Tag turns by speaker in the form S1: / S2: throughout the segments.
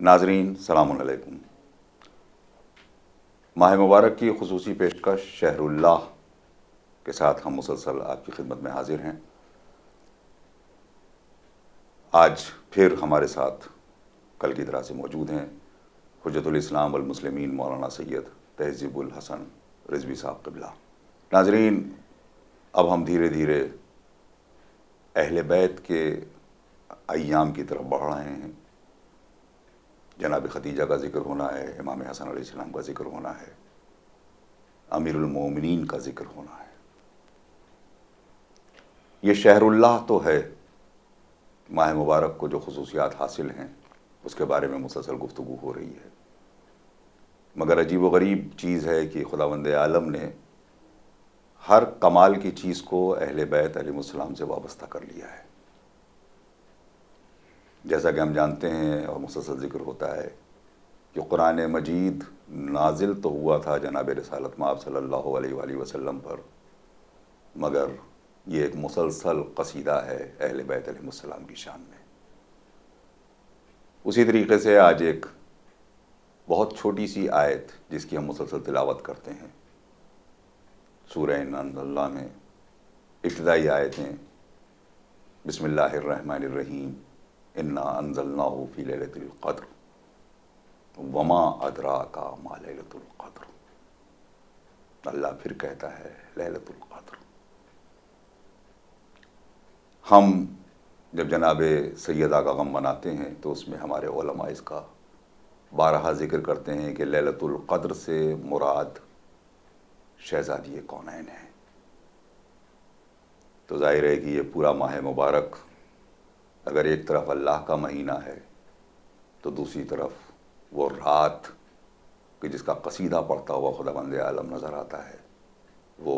S1: ناظرین السلام علیکم۔ ماہ مبارک کی خصوصی پیشکش شہر اللہ کے ساتھ ہم مسلسل آپ کی خدمت میں حاضر ہیں۔ آج پھر ہمارے ساتھ کل کی طرح سے موجود ہیں حجت الاسلام والمسلمین مولانا سید تہذیب الحسن رضوی صاحب قبلہ۔ ناظرین، اب ہم دھیرے دھیرے اہل بیت کے ایام کی طرف بڑھ رہے ہیں۔ جناب ختیجہ کا ذکر ہونا ہے، امام حسن علیہ السلام کا ذکر ہونا ہے، امیر المومنین کا ذکر ہونا ہے۔ یہ شہر اللہ تو ہے، ماہ مبارک کو جو خصوصیات حاصل ہیں اس کے بارے میں مسلسل گفتگو ہو رہی ہے، مگر عجیب و غریب چیز ہے کہ خداوند عالم نے ہر کمال کی چیز کو اہل بیت علیہ السلام سے وابستہ کر لیا ہے۔ جیسا کہ ہم جانتے ہیں اور مسلسل ذکر ہوتا ہے کہ قرآن مجید نازل تو ہوا تھا جناب رسالت مآب صلی اللہ علیہ وآلہ وسلم پر، مگر یہ ایک مسلسل قصیدہ ہے اہل بیت علیہ السلام کی شان میں۔ اسی طریقے سے آج ایک بہت چھوٹی سی آیت جس کی ہم مسلسل تلاوت کرتے ہیں، سورہ اللہ میں ابتدائی آیتیں، بسم اللہ الرحمن الرحیم، انا انزلناہ فی لیلۃ القدر وما ادراک ما لیلۃ القدر۔ اللہ پھر کہتا ہے لیلۃ القدر۔ ہم جب جناب سیدہ کا غم مناتے ہیں تو اس میں ہمارے علماء اس کا بارہا ذکر کرتے ہیں کہ لیلۃ القدر سے مراد شہزادی کونین ہے۔ تو ظاہر ہے کہ یہ پورا ماہ مبارک اگر ایک طرف اللہ کا مہینہ ہے تو دوسری طرف وہ رات کہ جس کا قصیدہ پڑھتا ہوا خداوند عالم نظر آتا ہے، وہ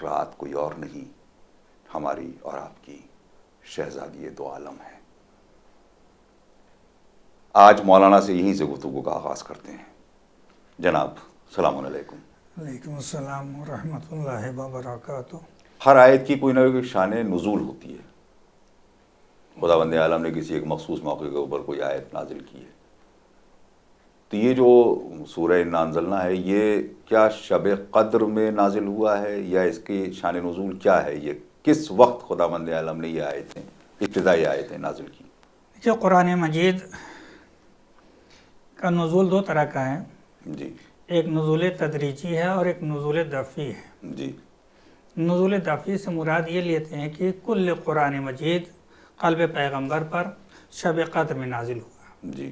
S1: رات کوئی اور نہیں، ہماری اور آپ کی شہزادی دو عالم ہے۔ آج مولانا سے یہیں سے گفتگو کا آغاز کرتے ہیں۔ جناب السلام علیکم۔
S2: وعلیکم السلام ورحمۃ اللہ وبرکاتہ۔
S1: ہر آیت کی کوئی نہ کوئی شان نزول ہوتی ہے۔ خداوند عالم نے کسی ایک مخصوص موقع کے اوپر کوئی آیت نازل کی ہے، تو یہ جو سورہ انا انزلنا ہے یہ کیا شب قدر میں نازل ہوا ہے یا اس کی شان نزول کیا ہے؟ یہ کس وقت خداوند عالم نے یہ آیتیں ابتدائی آیتیں نازل کی؟
S2: جو قرآن مجید کا نزول دو طرح کا ہے،
S1: جی،
S2: ایک نزول تدریجی ہے اور ایک نزول دفعی ہے۔
S1: جی،
S2: نزول دفعی سے مراد یہ لیتے ہیں کہ کل قرآن مجید قلب پیغمبر پر شب قدر میں نازل ہوا۔
S1: جی،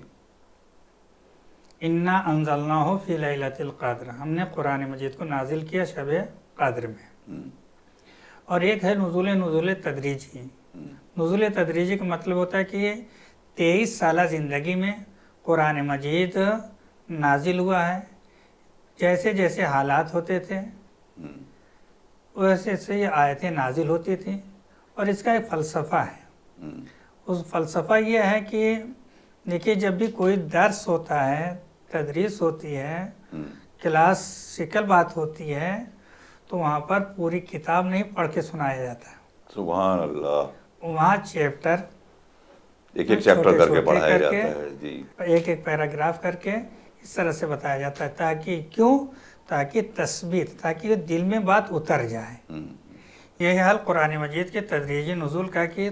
S2: انا انزلناہ فی لیلۃ القدر، ہم نے قرآن مجید کو نازل کیا شب قدر میں۔ اور ایک ہے نزول تدریجی۔ نزول تدریجی کا مطلب ہوتا ہے کہ 23 سالہ زندگی میں قرآن مجید نازل ہوا ہے، جیسے جیسے حالات ہوتے تھے ویسے سے یہ آیتیں نازل ہوتی تھیں۔ اور اس کا ایک فلسفہ ہے۔ اس فلسفہ یہ ہے کہ دیکھیے، جب بھی کوئی درس ہوتا ہے، تدریس ہوتی ہے، کلاسیکل بات ہوتی ہے، تو وہاں پر پوری کتاب نہیں پڑھ کے سنایا جاتا ہے۔
S1: سبحان اللہ۔
S2: وہاں چیپٹر
S1: ایک ایک چیپٹر کر کے پڑھایا جاتا ہے، جی،
S2: ایک ایک پیراگراف کر کے اس طرح سے بتایا جاتا ہے، تاکہ تثبیت، تاکہ دل میں بات اتر جائے۔ یہ حال قرآن مجید کے تدریجی نزول کا کہ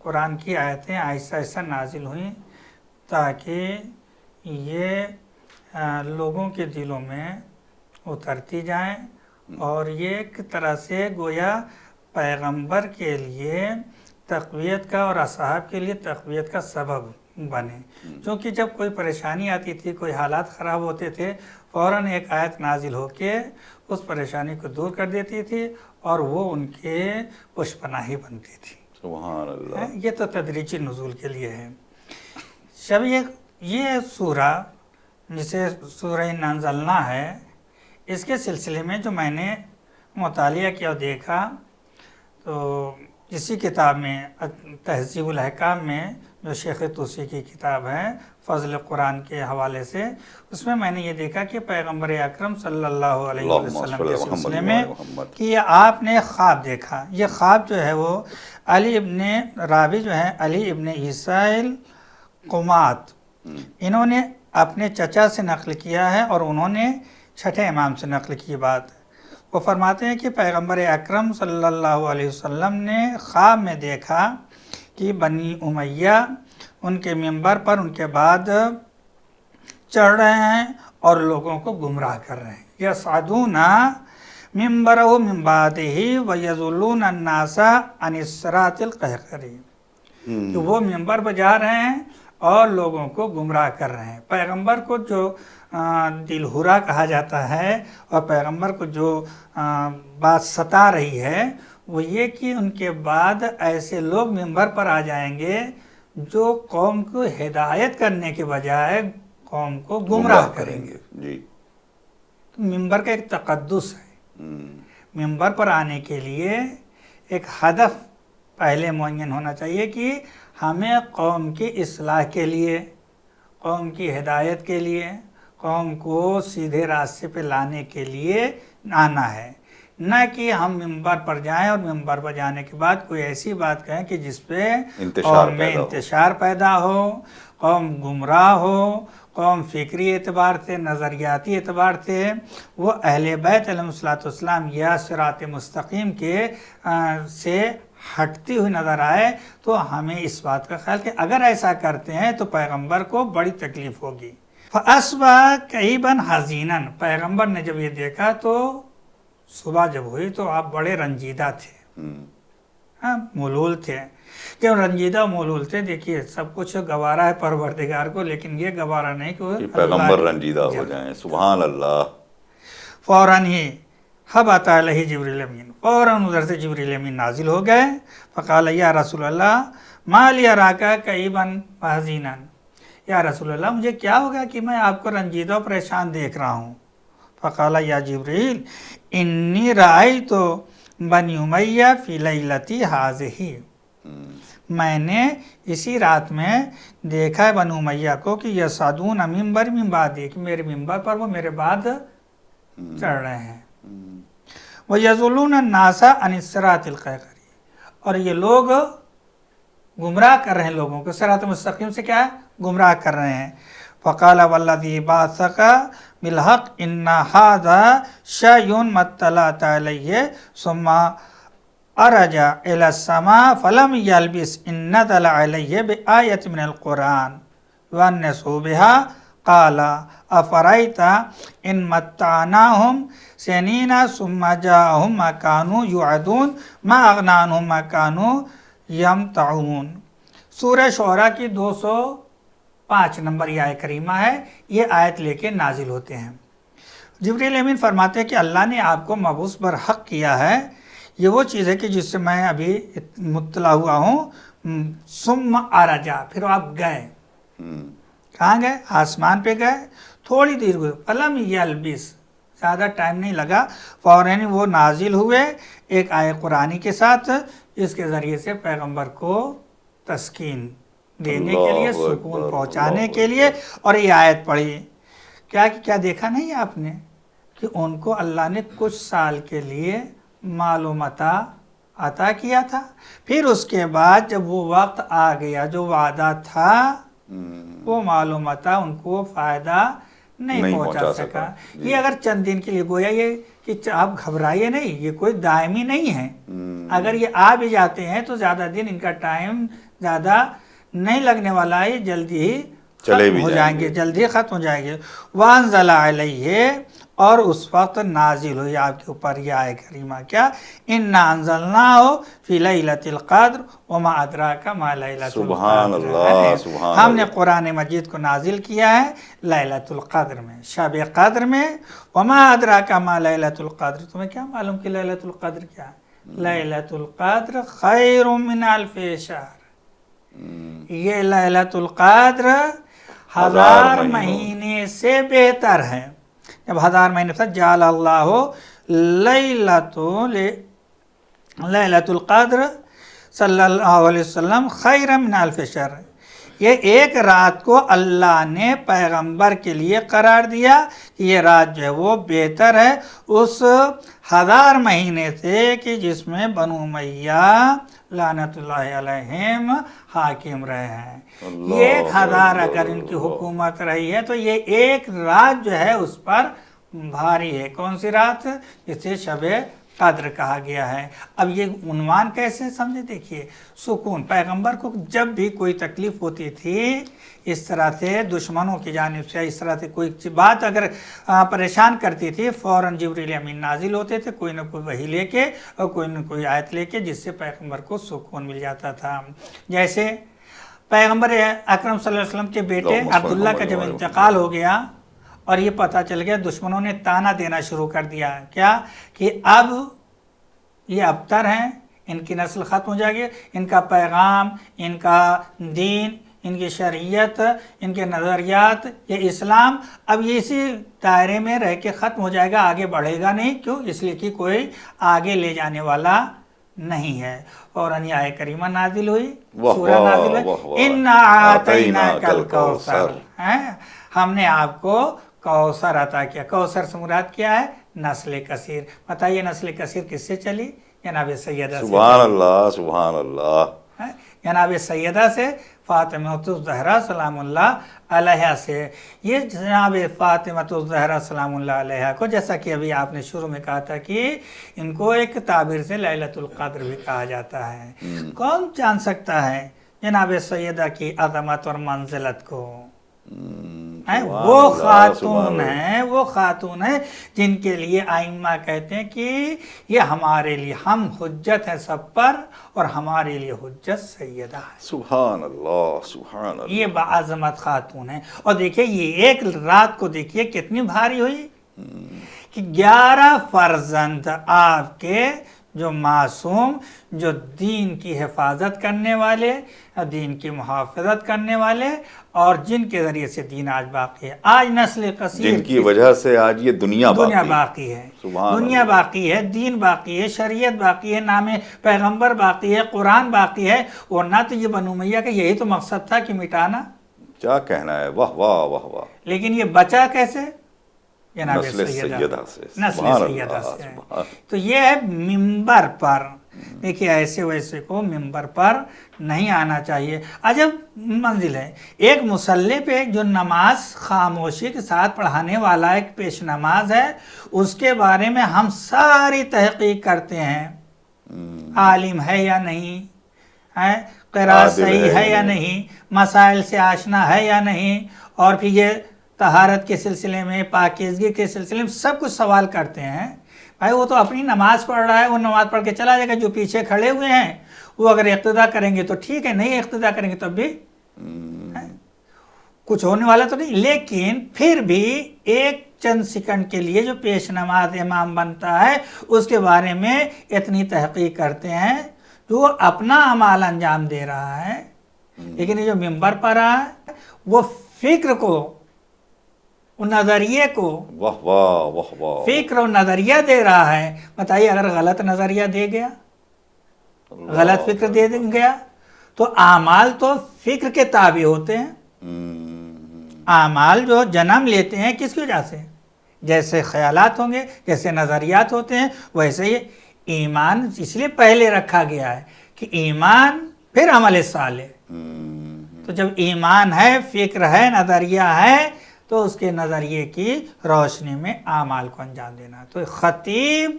S2: قرآن کی آیتیں آہستہ آہستہ نازل ہوئیں تاکہ یہ لوگوں کے دلوں میں اترتی جائیں، اور یہ ایک طرح سے گویا پیغمبر کے لیے تقویت کا اور اصحاب کے لیے تقویت کا سبب بنے۔ کیونکہ جب کوئی پریشانی آتی تھی، کوئی حالات خراب ہوتے تھے، فوراً ایک آیت نازل ہو کے اس پریشانی کو دور کر دیتی تھی اور وہ ان کے پشپناہی بنتی تھی۔
S1: سبحان اللہ۔
S2: یہ تو تدریجی نزول کے لیے ہے۔ یہ سورہ جسے سورہ انا انزلنا ہے، اس کے سلسلے میں جو میں نے مطالعہ کیا اور دیکھا، تو اسی کتاب میں تہذیب الاحکام میں جو شیخ طوسی کی کتاب ہے فضل قرآن کے حوالے سے، اس میں نے یہ دیکھا کہ پیغمبر اکرم صلی اللہ علیہ وسلم کے سلسلے میں کہ آپ نے خواب دیکھا۔ یہ خواب جو ہے وہ راوی جو ہے علی ابن عیسیٰ القمات انہوں نے اپنے چچا سے نقل کیا ہے اور انہوں نے چھٹے امام سے نقل کی بات. وہ فرماتے ہیں کہ پیغمبر اکرم صلی اللہ علیہ وسلم نے خواب میں دیکھا کہ بنی امیہ ان کے منبر پر ان کے بعد چڑھ رہے ہیں اور لوگوں کو گمراہ کر رہے ہیں. یصعدون منبرہ من بعدہ ویضلون الناس عن الصراط القہقری. تو وہ منبر پہ جا رہے ہیں اور لوگوں کو گمراہ کر رہے ہیں. پیغمبر کو جو دلہرا کہا جاتا ہے اور پیغمبر کو جو بات ستا رہی ہے وہ یہ کہ ان کے بعد ایسے لوگ منبر پر آ جائیں گے جو قوم کو ہدایت کرنے کے بجائے قوم کو گمراہ کریں گے.
S1: جی.
S2: تو منبر کا ایک تقدس ہے. منبر پر آنے کے لیے ایک ہدف پہلے معین ہونا چاہیے کہ ہمیں قوم کی اصلاح کے لیے، قوم کی ہدایت کے لیے، قوم کو سیدھے راستے پہ لانے کے لیے آنا ہے، نہ کہ ہم منبر پر جائیں اور منبر پر جانے کے بعد کوئی ایسی بات کہیں کہ جس پہ قوم میں انتشار پیدا ہو، قوم گمراہ ہو، قوم فکری اعتبار سے، نظریاتی اعتبار سے وہ اہل بیت علیہ السلام یا صراط مستقیم کے سے ہٹتی ہوئی نظر آئے. تو ہمیں اس بات کا خیال کہ اگر ایسا کرتے ہیں تو پیغمبر کو بڑی تکلیف ہوگی. فَأَصْبَحَ كَئِيبًا حَزِينًا. پیغمبر نے جب یہ دیکھا تو صبح جب ہوئی تو آپ بڑے رنجیدہ تھے، ملول تھے. جب رنجیدہ ملول تھے، دیکھیے سب کچھ گوارا ہے پروردگار کو، لیکن یہ گوارا نہیں کہ
S1: پیغمبر رنجیدہ ہو جائیں. سبحان اللہ.
S2: فوراً ہی حبط علیہ جبریل امین، فوراً ادھر سے جبریل امین نازل ہو گئے. فقال یا رسول اللہ ما لی اراک کئیبا وحزینا. یا رسول اللہ مجھے کیا ہوگا کہ میں آپ کو رنجیدہ و پریشان دیکھ رہا ہوں. فقال یا جبریل انی رأیت بنی امیہ فی لیلتی ہذہ. میں نے اسی رات میں دیکھا ہے بنو امیہ کو کہ یصعدون منبر من بعدی، کہ میرے منبر پر وہ میرے بعد چڑھ رہے ہیں. وَيَضُلُّونَ النَّاسَ عَنِ الصِّرَاطِ الْقَيْقَرِ. اور یہ لوگ گمراہ کر رہے ہیں لوگوں کو صراط مستقیم سے کیا گمراہ کر رہے ہیں. فَقَالَ وَالَّذِي بَعَثَكَ بِالْحَقِّ إِنَّ هَذَا شَيْءٌ مَا اطَّلَعْتَ عَلَيْهِ ثُمَّ أَرَجَ إِلَى السَّمَاءِ فَلَمْ يَلْبِثْ إِن نَزَلَ عَلَيْهِ بِآيَةٍ مِنَ الْقُرْآنِ يُؤَنِّسُ بِهَا قال افرأيت ان متعناهم سنين ثم جاءهم ما كانوا يوعدون ما اغنى عنهم ما كانوا يمتعون. سورہ شعراء کی 205 نمبر یہ آیت کریمہ ہے. یہ آیت لے کے نازل ہوتے ہیں. جبریل امین فرماتے ہیں کہ اللہ نے آپ کو مبعوث برحق کیا ہے. یہ وہ چیز ہے کہ جس سے میں ابھی مطلع ہوا ہوں. ثم ارجع، پھر آپ گئے. کہاں گئے؟ آسمان پہ گئے. تھوڑی دیر ہوئی. فلم یلبس، زیادہ ٹائم نہیں لگا، فوراً وہ نازل ہوئے ایک آیت قرآنی کے ساتھ، اس کے ذریعے سے پیغمبر کو تسکین دینے کے لیے، سکون پہنچانے کے لیے. اور یہ آیت پڑھی. کیا دیکھا نہیں آپ نے کہ ان کو اللہ نے کچھ سال کے لیے مال و متاع عطا کیا تھا. پھر اس کے بعد جب وہ وقت آ گیا جو وعدہ تھا، وہ مال و متاع ان کو فائدہ نہیں پہنچا سکا. یہ اگر چند دن کے لیے، گویا یہ کہ آپ گھبرائیے نہیں، یہ کوئی دائمی نہیں ہے. اگر یہ آ بھی جاتے ہیں تو زیادہ دن ان کا ٹائم زیادہ نہیں لگنے والا ہے، جلدی ہی ختم ہو جائیں گے، جلدی ختم ہو جائیں گے. وَأَنزَلَ عَلَيْهِ، اور اس وقت نازل ہوئی آپ کے اوپر یہ آیت کریمہ کیا؟ اِنَّا أَنزَلْنَاهُ فِي لَيْلَةِ الْقَدْرِ وَمَا أَدْرَاكَ مَا لَيْلَةُ الْقَدْرِ.
S1: سبحان اللہ، سبحان.
S2: ہم نے قرآن مجید کو نازل کیا ہے لیلۃ القدر میں، شب قدر میں. وَمَا أَدْرَاكَ مَا لَيْلَةُ الْقَدْرِ. تمہیں کیا معلوم کہ لیلۃ القدر کیا ہے؟ لیلۃ القدر خیر من الف شہر. یہ لیلۃ القدر 1000 مہینے سے بہتر ہے. جب 1000 مہینے سے جعل اللہ لیلۃ القدر صلی اللہ علیہ وسلم خیر من الف شہر. یہ ایک رات کو اللہ نے پیغمبر کے لیے قرار دیا کہ یہ رات جو ہے وہ بہتر ہے اس 1000 مہینے سے کہ جس میں بنو امیہ لعنت اللہ علیہم حاکم رہے ہیں۔
S1: اللہ
S2: یہ 1000
S1: اللہ
S2: اگر ان کی حکومت رہی ہے تو یہ ایک رات جو ہے اس پر بھاری ہے۔ کون سی رات؟ جسے شب قدر کہا گیا ہے۔ اب یہ عنوان کیسے سمجھے؟ دیکھیے، سکون، پیغمبر کو جب بھی کوئی تکلیف ہوتی تھی اس طرح سے دشمنوں کی جانب سے، اس طرح سے کوئی بات اگر پریشان کرتی تھی، فوراً جبریل امین نازل ہوتے تھے کوئی نہ کوئی وحی لے کے اور کوئی نہ کوئی آیت لے کے، جس سے پیغمبر کو سکون مل جاتا تھا۔ جیسے پیغمبر اکرم صلی اللہ علیہ وسلم کے بیٹے عبداللہ کا جب انتقال ہو گیا اور یہ پتہ چل گیا، دشمنوں نے تانا دینا شروع کر دیا کیا کہ اب یہ ابتر ہیں، ان کی نسل ختم ہو جائے گی، ان کا پیغام، ان کا دین، ان کی شریعت، ان کے نظریات، یہ اسلام اب یہ اسی دائرے میں رہ کے ختم ہو جائے گا، آگے بڑھے گا نہیں۔ کیوں؟ اس لیے کہ کوئی آگے لے جانے والا نہیں ہے۔ اور یہ آیت کریمہ نازل ہوئی، سورہ نازل ہوئی، اِنَّا أَعْطَيْنَاكَ الْكَوْثَرَ، ہم نے آپ کو کوثر عطا کیا۔ کوثر سے مراد کیا ہے؟ نسل کثیر۔ بتائیے نسل کثیر کس سے چلی؟ جناب سیدہ سے۔
S1: سبحان اللہ، سبحان اللہ۔
S2: جناب سیدہ سے، فاطمہ الزہرا سلام اللہ علیہا سے۔ یہ جناب فاطمہ الزہرا سلام اللہ علیہا کو، جیسا کہ ابھی آپ نے شروع میں کہا تھا کہ ان کو ایک تعبیر سے لیلۃ القدر بھی کہا جاتا ہے۔ کون جان سکتا ہے جناب سیدہ کی عظمت اور منزلت کو؟ وہ خاتون ہیں جن کے لیے ائمہ کہتے ہیں کہ یہ ہمارے لیے، ہم حجت ہیں سب پر اور ہمارے لیے حجت سیدہ ہے۔
S1: سبحان اللہ، سبحان اللہ۔
S2: یہ باعظمت خاتون ہیں۔ اور دیکھیں یہ ایک رات کو دیکھیے کتنی بھاری ہوئی کہ 11 فرزند آپ کے جو معصوم، جو دین کی حفاظت کرنے والے، دین کی محافظت کرنے والے، اور جن کے ذریعے سے دین آج باقی ہے، آج نسل کثیر
S1: جن کی وجہ سے آج یہ دنیا
S2: باقی ہے، دنیا باقی ہے، دین باقی ہے، شریعت باقی ہے، نام پیغمبر باقی ہے، قرآن باقی ہے۔ ورنہ تو یہ بنو امیہ کا یہی تو مقصد تھا کہ مٹانا۔
S1: کیا کہنا ہے، واہ واہ واہ واہ۔
S2: لیکن یہ بچا کیسے؟ جناب
S1: نسل سیدہ سے،
S2: نسل سیدہ سے۔ تو یہ ہے ممبر پر، دیکھیے ایسے ویسے کو ممبر پر نہیں آنا چاہیے۔ عجب منزل ہے، ایک مصلی پہ جو نماز خاموشی کے ساتھ پڑھانے والا ایک پیش نماز ہے، اس کے بارے میں ہم ساری تحقیق کرتے ہیں، عالم ہے یا نہیں، قرأت صحیح ہے یا نہیں، مسائل سے آشنا ہے یا نہیں، اور پھر یہ طہارت کے سلسلے میں، پاکیزگی کے سلسلے میں سب کچھ سوال کرتے ہیں۔ بھائی وہ تو اپنی نماز پڑھ رہا ہے، وہ نماز پڑھ کے چلا جائے گا، جو پیچھے کھڑے ہوئے ہیں وہ اگر اقتداء کریں گے تو ٹھیک ہے، نہیں اقتداء کریں گے تب بھی کچھ ہونے والا تو نہیں۔ لیکن پھر بھی ایک چند سیکنڈ کے لیے جو پیش نماز امام بنتا ہے اس کے بارے میں اتنی تحقیق کرتے ہیں، جو اپنا اعمال انجام دے رہا ہے۔ لیکن یہ جو ممبر پر رہا ہے وہ فکر کو، نظریے کو،
S1: واہ واہ واہ واہ،
S2: فکر و نظریہ دے رہا ہے۔ بتائیے اگر غلط نظریہ دے گیا، غلط فکر دے گیا تو اعمال تو فکر کے تابع ہوتے ہیں۔ اعمال جو جنم لیتے ہیں کس کی وجہ سے؟ جیسے خیالات ہوں گے، جیسے نظریات ہوتے ہیں، ویسے ہی ایمان اس لیے پہلے رکھا گیا ہے کہ ایمان پھر عمل صالح۔ تو جب ایمان ہے، فکر ہے، نظریہ ہے، تو اس کے نظریے کی روشنی میں اعمال کو انجام دینا۔ تو خطیب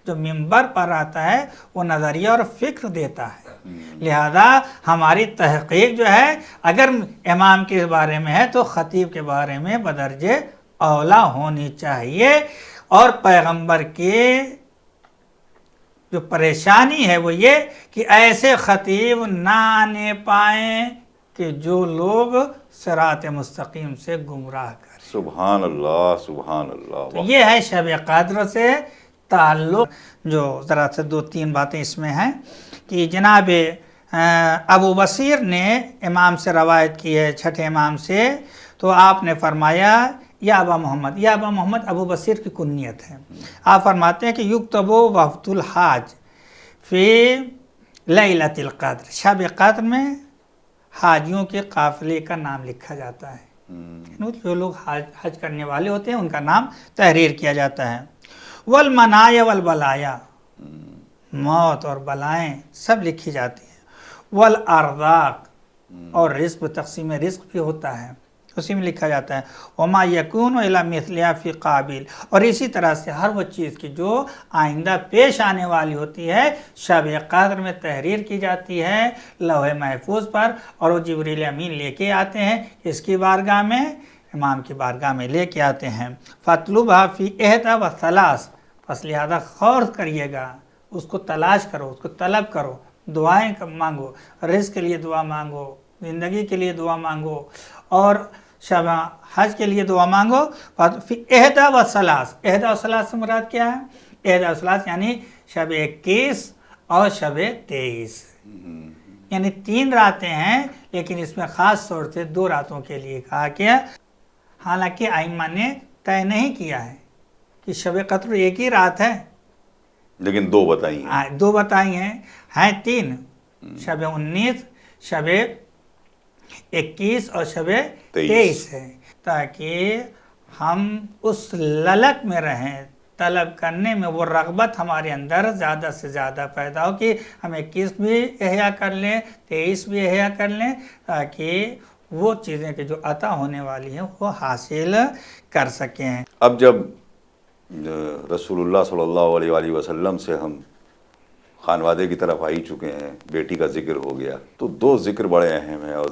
S2: جو ممبر پر آتا ہے وہ نظریہ اور فکر دیتا ہے۔ لہذا ہماری تحقیق جو ہے اگر امام کے بارے میں ہے تو خطیب کے بارے میں بدرجہ اولا ہونی چاہیے۔ اور پیغمبر کے جو پریشانی ہے وہ یہ کہ ایسے خطیب نہ آنے پائیں کہ جو لوگ صراط مستقیم سے گمراہ کریں۔
S1: سبحان اللہ، سبحان اللہ۔
S2: تو یہ ہے شب قدر سے تعلق، جو ذرا سے 2-3 باتیں اس میں ہیں کہ جناب ابو بصیر نے امام سے روایت کی ہے، چھٹے امام سے، تو آپ نے فرمایا یا ابا محمد، یا ابا محمد ابو بصیر کی کنیت ہے۔ آپ فرماتے ہیں کہ یکتب وفد الحاج فی لیلۃ القدر، شب قدر میں حاجیوں کے قافلے کا نام لکھا جاتا ہے، جو لوگ حج کرنے والے ہوتے ہیں ان کا نام تحریر کیا جاتا ہے۔ والمنایا والبلایا، موت اور بلائیں سب لکھی جاتی ہیں۔ والارزاق، اور رزق، تقسیم رزق بھی ہوتا ہے، اسی میں لکھا جاتا ہے۔ وما یکون الا مثلها فی قابل، اور اسی طرح سے ہر وہ چیز کی جو آئندہ پیش آنے والی ہوتی ہے شب قدر میں تحریر کی جاتی ہے لوح محفوظ پر، اور وہ جبریل امین لے کے آتے ہیں اس کی بارگاہ میں، امام کی بارگاہ میں لے کے آتے ہیں۔ فَاطْلُبْهَا فِي إِحْدَى وَثَلَاث، پس لہذا غور کریے گا، اس کو تلاش کرو، اس کو طلب کرو، دعائیں مانگو، رزق کے لیے دعا مانگو، زندگی کے لیے دعا مانگو، اور شب حج کے لیے دعا مانگو۔ فی إِحْدَى وَثَلَاث، إِحْدَى وَثَلَاث سے مراد کیا ہے؟ إِحْدَى وَثَلَاث یعنی شب 21 اور شب 23، یعنی 3 راتیں ہیں، لیکن اس میں خاص طور سے 2 راتوں کے لیے کہا کیا، حالانکہ ائمہ نے طے نہیں کیا ہے کہ شب قدر ایک ہی رات ہے،
S1: لیکن 2 بتائی ہیں۔
S2: 2 بتائی ہیں 3، شب 19، شب 21 اور شب 23 ہے، تاکہ ہم اس للک میں رہیں، طلب کرنے میں وہ رغبت ہمارے اندر زیادہ سے زیادہ پیدا ہو کہ ہم 21 بھی احیا کر لیں، 23 بھی احیا کر لیں، تاکہ وہ چیزیں کہ جو عطا ہونے والی ہیں وہ حاصل کر سکیں۔
S1: اب جب رسول اللہ صلی اللہ علیہ وآلہ وسلم سے ہم خانوادے کی طرف آئی چکے ہیں، بیٹی کا ذکر ہو گیا، تو 2 ذکر بڑے اہم ہیں، اور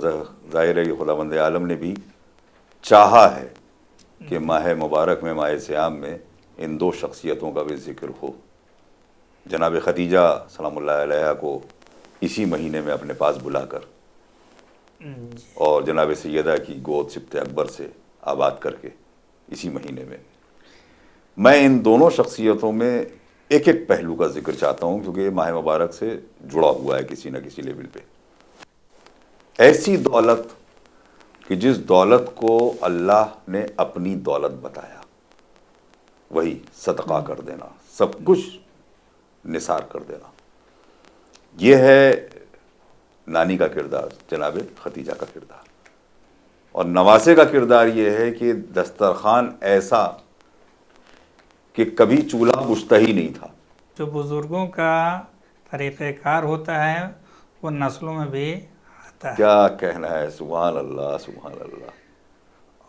S1: ظاہر ہے کہ خداوند عالم نے بھی چاہا ہے کہ ماہ مبارک میں، ماہ صیام میں ان 2 شخصیتوں کا بھی ذکر ہو۔ جناب خدیجہ سلام اللہ علیہ کو اسی مہینے میں اپنے پاس بلا کر، اور جناب سیدہ کی گود سبط اکبر سے آباد کر کے اسی مہینے میں ان دونوں شخصیتوں میں ایک ایک پہلو کا ذکر چاہتا ہوں، کیونکہ یہ ماہ مبارک سے جڑا ہوا ہے کسی نہ کسی لیول پہ۔ ایسی دولت کہ جس دولت کو اللہ نے اپنی دولت بتایا، وہی صدقہ کر دینا، سب کچھ نثار کر دینا، یہ ہے نانی کا کردار، جناب خدیجہ کا کردار۔ اور نواسے کا کردار یہ ہے کہ دسترخوان ایسا کہ کبھی چولہا بجھتا ہی نہیں تھا۔
S2: جو بزرگوں کا طریقہ کار ہوتا ہے وہ نسلوں میں بھی آتا ہے۔
S1: کیا کہنا ہے، سبحان اللہ سبحان اللہ۔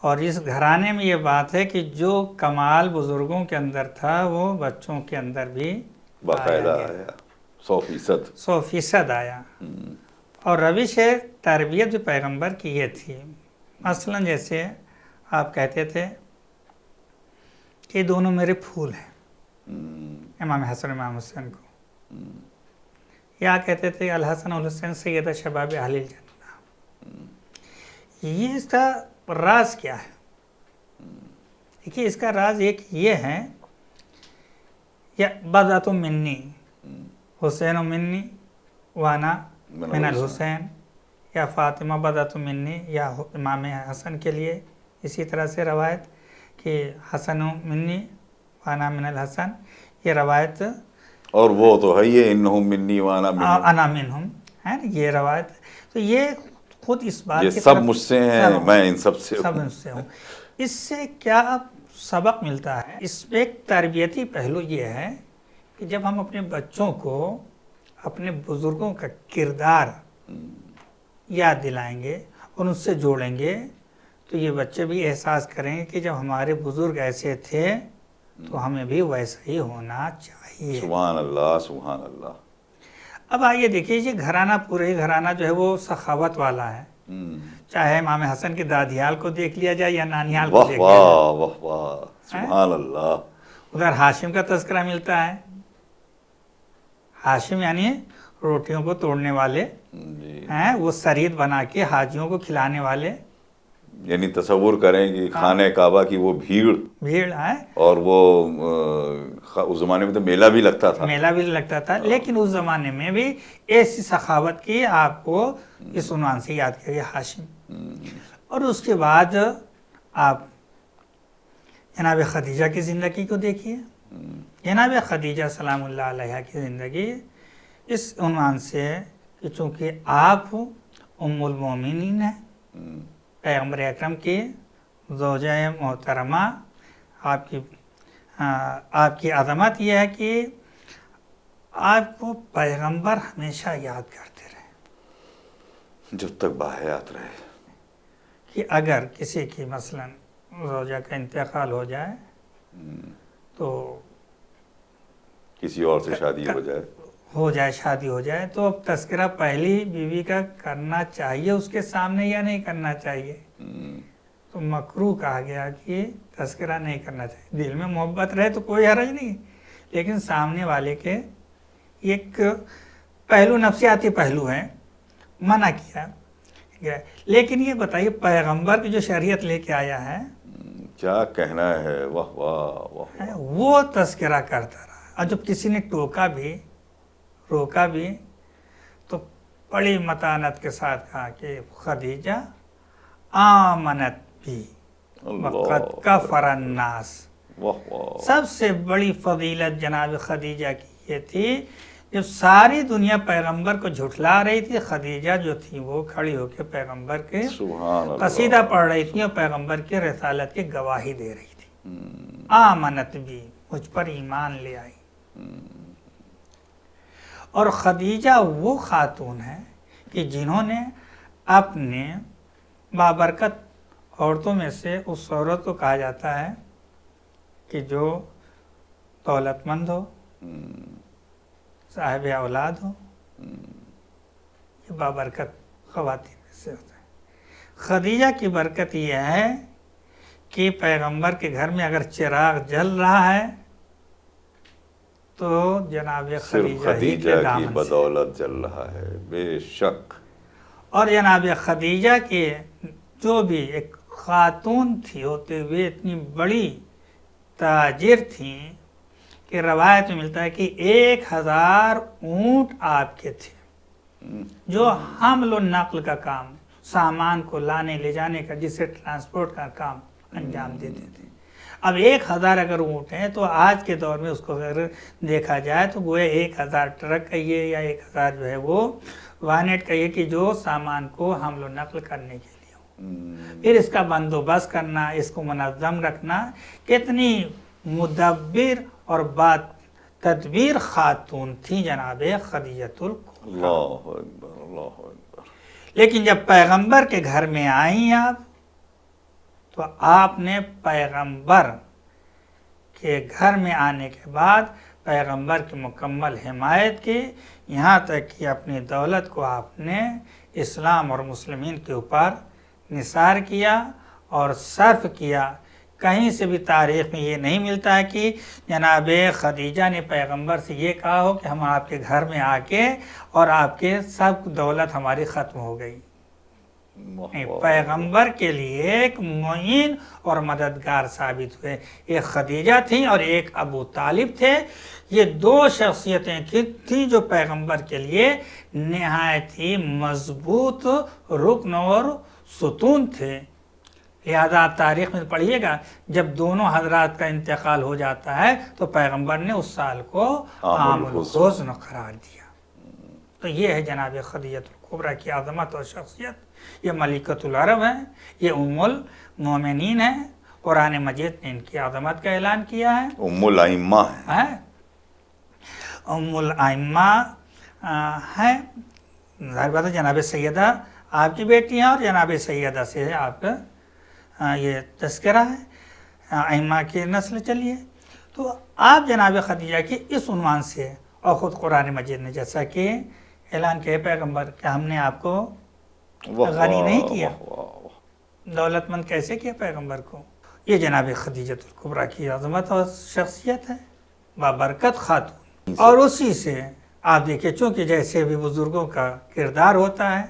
S2: اور اس گھرانے میں یہ بات ہے کہ جو کمال بزرگوں کے اندر تھا وہ بچوں کے اندر بھی
S1: باقاعدہ آیا، 100%۔
S2: 100% آیا۔ اور روش تربیت جو پیغمبر کی یہ تھی، مثلا جیسے آپ کہتے تھے کہ دونوں میرے پھول ہیں، امام حسن امام حسین کو، یا کہتے تھے الحسن والحسین سیدہ شباب اہل الجنہ۔ یہ اس کا راز کیا ہے؟ دیکھیے اس کا راز ایک یہ ہے، یا بضعۃ منی، حسین منی وانا من الحسین، یا فاطمہ بضعۃ منی، یا امام حسن کے لیے اسی طرح سے روایت کہ حسن منی وانا من الحسن، یہ روایت،
S1: اور وہ تو ہے یہ انہم منی وانا منہم،
S2: انا منہم ہے نا، یہ روایت۔ تو یہ خود اس بات
S1: یہ
S2: کی
S1: سب
S2: طرف
S1: مجھ سے ہیں، میں ان سب سے
S2: سب
S1: ہوں۔
S2: مجھ سے ہوں۔ اس سے کیا سبق ملتا ہے؟ اس میں ایک تربیتی پہلو یہ ہے کہ جب ہم اپنے بچوں کو اپنے بزرگوں کا کردار یاد دلائیں گے اور ان سے جوڑیں گے تو یہ بچے بھی احساس کریں گے کہ جب ہمارے بزرگ ایسے تھے تو ہمیں بھی ویسا ہی ہونا چاہیے۔
S1: سبحان اللہ سبحان اللہ۔
S2: اب آئیے دیکھیے یہ گھرانہ، پورے ہی گھرانہ جو ہے وہ سخاوت والا ہے، چاہے امام حسن کی دادیال کو دیکھ لیا جائے یا نانیال کو
S1: واہ
S2: دیکھ لیا جائے۔
S1: واہ واہ واہ، سبحان اللہ۔
S2: ادھر ہاشم کا تذکرہ ملتا ہے، ہاشم یعنی روٹیوں کو توڑنے والے ہیں، وہ سرید بنا کے حاجیوں کو کھلانے والے،
S1: یعنی تصور کریں کہ خانہ کعبہ کی وہ بھیڑ،
S2: ہے،
S1: اور وہ اس زمانے میں تو میلہ بھی لگتا تھا،
S2: میلہ بھی لگتا تھا، لیکن اس زمانے میں بھی ایسی سخاوت کی آپ کو اس عنوان سے یاد کیا گیا، ہاشم۔ اور اس کے بعد آپ جناب خدیجہ کی زندگی کو دیکھیے، جناب خدیجہ سلام اللہ علیہ کی زندگی اس عنوان سے کہ چونکہ آپ ام المومنین ہیں، پیغمبر اکرم کی زوجہ محترمہ، آپ کی عظمت یہ ہے کہ آپ کو پیغمبر ہمیشہ یاد کرتے رہے
S1: جب تک باحیات رہے.
S2: کہ اگر کسی کی مثلا زوجہ کا انتقال ہو جائے تو
S1: کسی اور سے شادی ہو جائے
S2: شادی ہو جائے تو اب تذکرہ پہلی بیوی کا کرنا چاہیے اس کے سامنے یا نہیں کرنا چاہیے؟ تو مکروہ کہا گیا کہ تذکرہ نہیں کرنا چاہیے. دل میں محبت رہے تو کوئی حرج نہیں، لیکن سامنے والے کے ایک پہلو نفسیاتی پہلو ہے، منع کیا. لیکن یہ بتائیے پیغمبر کی جو شریعت لے کے آیا ہے
S1: کیا کہنا ہے، واہ واہ واہ.
S2: وہ تذکرہ کرتا رہا، اور جب کسی نے ٹوکا بھی روکا بھی تو بڑی متانت کے ساتھ کہا کہ خدیجہ آمنت بھی وقد کفر الناس. سب سے بڑی فضیلت جناب خدیجہ کی یہ تھی، جب ساری دنیا پیغمبر کو جھٹلا رہی تھی، خدیجہ جو تھی وہ کھڑی ہو کے پیغمبر کے قصیدہ پڑھ رہی تھی اور پیغمبر کی رسالت کی گواہی دے رہی تھی. آمنت بھی، مجھ پر ایمان لے آئی. اور خدیجہ وہ خاتون ہے کہ جنہوں نے اپنے بابرکت عورتوں میں سے اس عورت کو کہا جاتا ہے کہ جو دولت مند ہو، صاحب اولاد ہو، یہ بابرکت خواتین میں سے ہوتا ہے. خدیجہ کی برکت یہ ہے کہ پیغمبر کے گھر میں اگر چراغ جل رہا ہے تو جناب خدیجہ ہی کے
S1: کی بدولت جل رہا ہے، بے شک.
S2: اور جناب خدیجہ کے جو بھی ایک خاتون تھی ہوتے ہوئے اتنی بڑی تاجر تھیں کہ روایت میں ملتا ہے کہ 1000 اونٹ آپ کے تھے جو حمل و نقل کا کام، سامان کو لانے لے جانے کا، جسے ٹرانسپورٹ کا کام انجام دیتے تھے. اب 1000 اگر اونٹ ہیں تو آج کے دور میں اس کو اگر دیکھا جائے تو گویا 1000 ٹرک کہیے یا 1000 جو ہے وہ وانٹ کہیے کہ جو سامان کو حمل و نقل کرنے کے لیے ہو. پھر اس کا بندوبست کرنا، اس کو منظم رکھنا، کتنی مدبر اور بات تدبیر خاتون تھی جناب خدیجۃ الکبریٰ.
S1: اللہ اکبر، اللہ اکبر.
S2: لیکن جب پیغمبر کے گھر میں آئیں آپ تو آپ نے پیغمبر کے گھر میں آنے کے بعد پیغمبر کی مکمل حمایت کی، یہاں تک کہ اپنی دولت کو آپ نے اسلام اور مسلمین کے اوپر نثار کیا اور صرف کیا. کہیں سے بھی تاریخ میں یہ نہیں ملتا ہے کہ جناب خدیجہ نے پیغمبر سے یہ کہا ہو کہ ہم آپ کے گھر میں آ کے اور آپ کے سب دولت ہماری ختم ہو گئی. پیغمبر کے لیے ایک معین اور مددگار ثابت ہوئے. ایک خدیجہ تھی اور ایک ابو طالب تھے. یہ دو شخصیتیں تھیں جو پیغمبر کے لیے نہایت ہی مضبوط رکن اور ستون تھے. لہذا آپ تاریخ میں پڑھیے گا جب دونوں حضرات کا انتقال ہو جاتا ہے تو پیغمبر نے اس سال کو عام الحزن قرار دیا. تو یہ ہے جناب خدیجۃ الکبریٰ کی عظمت اور شخصیت. یہ ملکۃ العرب ہے، یہ ام المومنین ہے. قرآن مجید نے ان کی عظمت کا اعلان کیا ہے.
S1: ام الائمہ ہے،
S2: ام الائمہ ہے. ظاہر بات ہے جناب سیدہ آپ کی بیٹی ہیں اور جناب سیدہ سے آپ کا یہ تذکرہ ہے، ائمہ کی نسل چلیے. تو آپ جناب خدیجہ کی اس عنوان سے، اور خود قرآن مجید نے جیسا کہ اعلان کیا پیغمبر کہ ہم نے آپ کو غنی نہیں کیا، دولت مند کیسے کیا پیغمبر کو. یہ جناب خدیجۃ الکبریٰ کی عظمت اور شخصیت ہے، بابرکت خاتون. اور اسی سے آپ دیکھیں چونکہ جیسے بھی بزرگوں کا کردار ہوتا ہے،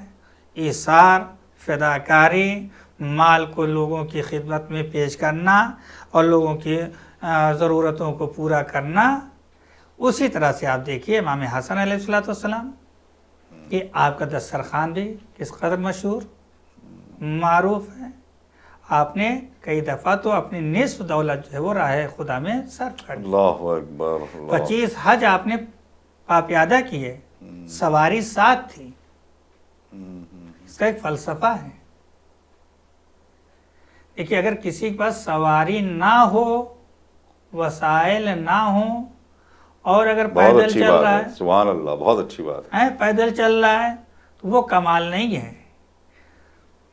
S2: ایثار، فداکاری، مال کو لوگوں کی خدمت میں پیش کرنا اور لوگوں کی ضرورتوں کو پورا کرنا، اسی طرح سے آپ دیکھیے امام حسن علیہ السلام کہ آپ کا دسترخوان بھی کس قدر مشہور معروف ہے. آپ نے کئی دفعہ تو اپنی نصف دولت جو ہے وہ راہ خدا میں صرف کر دی.
S1: اللہ اکبر.
S2: 25 حج آپ نے پاپیادہ کیے، سواری ساتھ تھی. اس کا ایک فلسفہ ہے. دیکھیے اگر کسی کے پاس سواری نہ ہو، وسائل نہ ہوں اور اگر
S1: بہت
S2: پیدل
S1: اچھی
S2: چل
S1: بات
S2: رہا
S1: ہے، سبحان اللہ، بہت اچھی بات ہے۔
S2: پیدل چل رہا ہے تو وہ کمال نہیں ہے،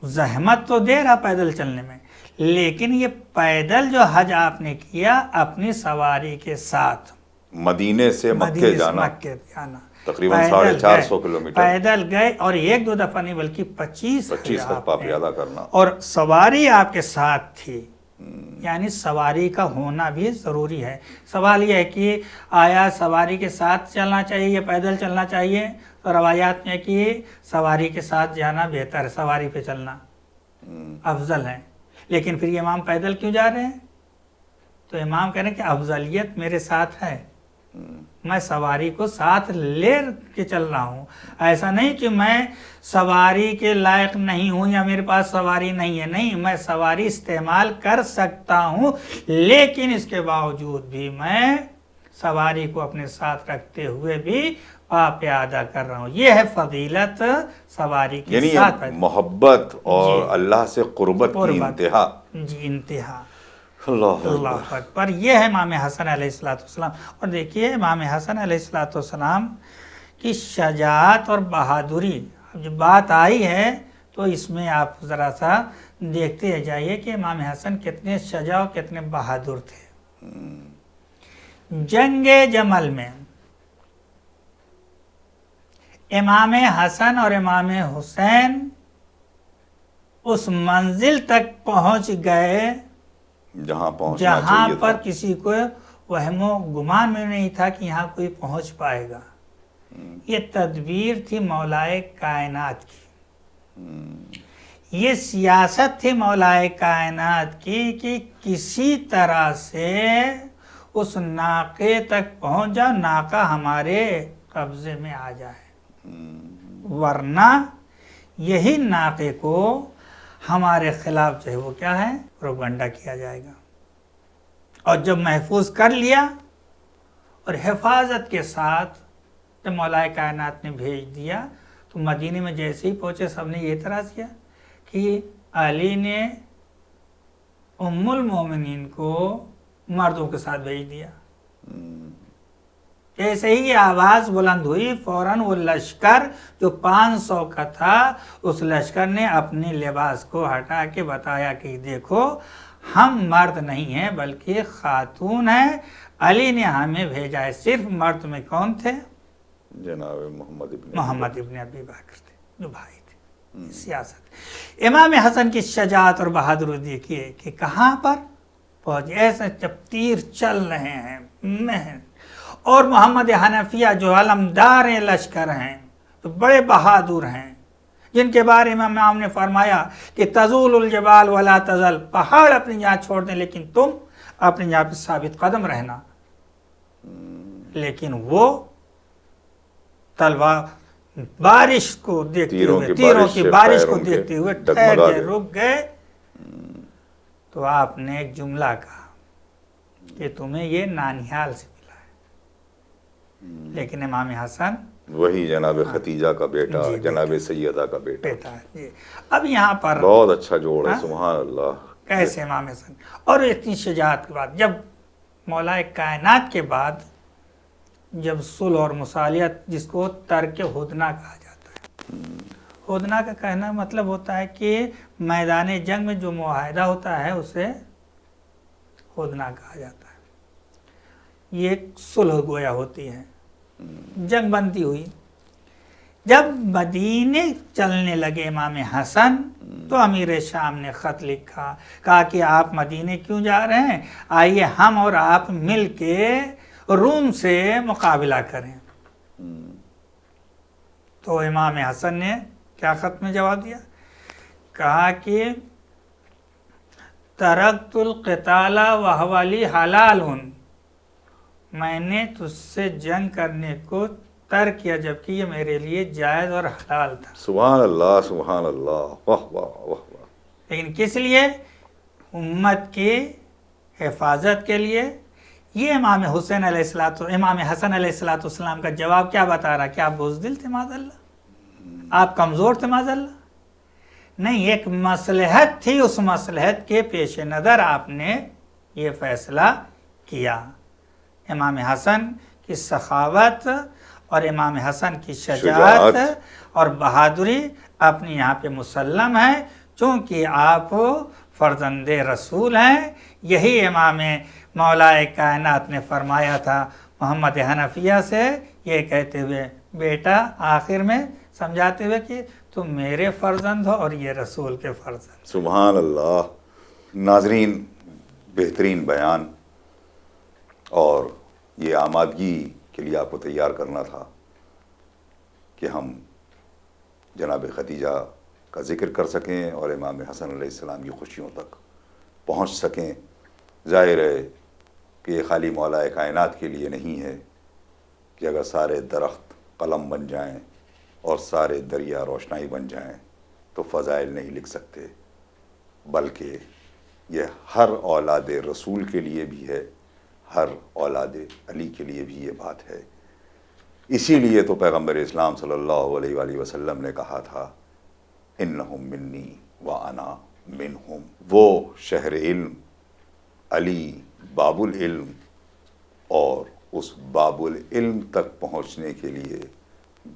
S2: زحمت تو دے رہا پیدل چلنے میں، لیکن یہ پیدل جو حج آپ نے کیا اپنی سواری کے ساتھ،
S1: مدینے سے مکے
S2: مدینے سے
S1: جانا
S2: مکے جانا،
S1: تقریباً
S2: پیدل
S1: 450
S2: گئے،
S1: کلومیٹر،
S2: پیدل گئے، اور ایک دو دفعہ نہیں بلکہ 25
S1: دفعہ
S2: آپ نے،
S1: پیادہ کرنا،
S2: اور سواری آپ کے ساتھ تھی، یعنی سواری کا ہونا بھی ضروری ہے۔ سوال یہ ہے کہ آیا سواری کے ساتھ چلنا چاہیے یا پیدل چلنا چاہیے؟ تو روایات میں کہ سواری کے ساتھ جانا بہتر ہے، سواری پہ چلنا افضل ہے، لیکن پھر یہ امام پیدل کیوں جا رہے ہیں؟ تو امام کہہ رہے ہیں کہ افضلیت میرے ساتھ ہے، میں سواری کو ساتھ لے کے چل رہا ہوں، ایسا نہیں کہ میں سواری کے لائق نہیں ہوں یا میرے پاس سواری نہیں ہے، نہیں، میں سواری استعمال کر سکتا ہوں، لیکن اس کے باوجود بھی میں سواری کو اپنے ساتھ رکھتے ہوئے بھی پیادہ کر رہا ہوں۔ یہ ہے فضیلت سواری کے
S1: یعنی
S2: ساتھ،
S1: محبت اور
S2: جی،
S1: اللہ سے قربت کی
S2: قربت،
S1: انتہا۔
S2: جی، انتہا،
S1: اللہ
S2: اللہ
S1: اکبر۔
S2: اکبر۔ یہ ہے امام حسن علیہ السلام۔ اور دیکھیے امام حسن علیہ السلام کی شجاعت اور بہادری، اب جب بات آئی ہے تو اس میں آپ ذرا سا دیکھتے جائیے کہ امام حسن کتنے شجاع اور کتنے بہادر تھے۔ جنگ جمل میں امام حسن اور امام حسین اس منزل تک پہنچ گئے
S1: جہاں پہنچنا
S2: جہاں
S1: چاہیے
S2: پر
S1: تھا،
S2: کسی کو وہم و گمان میں نہیں تھا کہ یہاں کوئی پہنچ پائے گا۔ یہ تدبیر تھی مولائے کائنات کی، یہ سیاست تھی مولائے کائنات کی کہ کسی طرح سے اس ناقے تک پہنچ جاؤ، ناقہ ہمارے قبضے میں آ جائے، ورنہ یہی ناقے کو ہمارے خلاف جو ہے وہ کیا ہے، پروپیگنڈا کیا جائے گا۔ اور جب محفوظ کر لیا اور حفاظت کے ساتھ جب مولائے کائنات نے بھیج دیا تو مدینے میں جیسے ہی پہنچے سب نے یہ اعتراض کیا کہ علی نے ام المومنین کو مردوں کے ساتھ بھیج دیا۔ جیسے ہی یہ آواز بلند ہوئی فوراً وہ لشکر جو 500 کا تھا، اس لشکر نے اپنے لباس کو ہٹا کے بتایا کہ دیکھو ہم مرد نہیں ہیں بلکہ خاتون ہیں، علی نے ہمیں بھیجا ہے۔ صرف مرد میں کون تھے؟
S1: جناب
S2: محمد ابن ابی بکر تھے، جو بھائی تھے۔ سیاست امام حسن کی شجاعت اور بہادری دیکھیے کہ کہاں پر پہنچ، ایسے جب تیر چل رہے ہیں مہر، اور محمد حنفیہ جو علمدار لشکر ہیں، جو بڑے بہادر ہیں، جن کے بارے میں امام نے فرمایا کہ تزول الجبال ولا تزل، پہاڑ اپنی جہاں چھوڑ دیں لیکن تم اپنی جہاں پہ ثابت قدم رہنا، لیکن وہ تلوار بارش کو دیکھتے ہوئے، تیروں کی بارش کو دیکھتے ہوئے ٹھہر گئے، رک گئے۔ تو آپ نے ایک جملہ کہا کہ تمہیں یہ نانیال سے ملا ہے، لیکن امام حسن
S1: وہی جناب ختیجہ کا بیٹا، جناب سیدہ کا بیٹا
S2: ہے۔ جی، اب یہاں پر
S1: بہت اچھا جوڑ ہے، سبحان اللہ۔
S2: کیسے امام حسن، اور اتنی شجاعت کے بعد، جب مولائے کائنات کے بعد جب صلح اور مصالحت، جس کو ترک ہدنہ کہا جاتا ہے، ہدنہ کا کہنا مطلب ہوتا ہے کہ میدان جنگ میں جو معاہدہ ہوتا ہے اسے ہدنہ کہا جاتا ہے، یہ ایک صلح گویا ہوتی ہے، جنگ بندی ہوئی۔ جب مدینے چلنے لگے امام حسن تو امیر شام نے خط لکھا، کہا کہ آپ مدینے کیوں جا رہے ہیں، آئیے ہم اور آپ مل کے روم سے مقابلہ کریں۔ تو امام حسن نے کیا خط میں جواب دیا، کہا کہ ترکت القتال وہو لی حلال، میں نے تجھ سے جنگ کرنے کو ترک کیا جبکہ یہ میرے لیے جائز اور حلال تھا۔
S1: سبحان اللہ، سبحان اللہ، واہ واہ واہ واہ۔
S2: لیکن کس لیے؟ امت کی حفاظت کے لیے۔ یہ امام حسن علیہ السلام کا جواب کیا بتا رہا؟ کہ آپ بزدل تھے معاذ اللہ، آپ کمزور تھے معاذ اللہ؟ نہیں، ایک مصلحت تھی، اس مصلحت کے پیش نظر آپ نے یہ فیصلہ کیا۔ امام حسن کی سخاوت اور امام حسن کی
S1: شجاعت
S2: شجاعت اور بہادری اپنی یہاں پہ مسلم ہے، چونکہ آپ فرزند رسول ہیں۔ یہی امام مولا کائنات نے فرمایا تھا محمد حنفیہ سے، یہ کہتے ہوئے بیٹا آخر میں سمجھاتے ہوئے کہ تم میرے فرزند ہو اور یہ رسول کے فرزند۔
S1: سبحان اللہ۔ ناظرین، بہترین بیان، اور یہ آمادگی کے لیے آپ کو تیار کرنا تھا کہ ہم جناب خدیجہ کا ذکر کر سکیں اور امام حسن علیہ السلام کی خوشیوں تک پہنچ سکیں۔ ظاہر ہے کہ یہ خالی مولا کائنات کے لیے نہیں ہے کہ اگر سارے درخت قلم بن جائیں اور سارے دریا روشنائی بن جائیں تو فضائل نہیں لکھ سکتے، بلکہ یہ ہر اولاد رسول کے لیے بھی ہے، ہر اولاد علی کے لیے بھی یہ بات ہے۔ اسی لیے تو پیغمبر اسلام صلی اللہ علیہ وآلہ وسلم نے کہا تھا انہم منی وانا منہم۔ وہ شہر علم، علی باب العلم، اور اس باب العلم تک پہنچنے کے لیے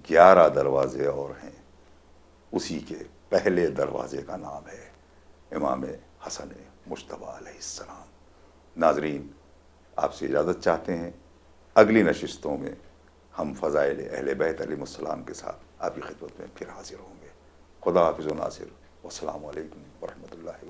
S1: 11 دروازے اور ہیں، اسی کے پہلے دروازے کا نام ہے امام حسن مجتبیٰ علیہ السلام۔ ناظرین، آپ سے اجازت چاہتے ہیں، اگلی نشستوں میں ہم فضائل اہل بیت علیہ السلام کے ساتھ آپ کی خدمت میں پھر حاضر ہوں گے۔ خدا حافظ و ناصر، والسلام علیکم ورحمۃ اللہ۔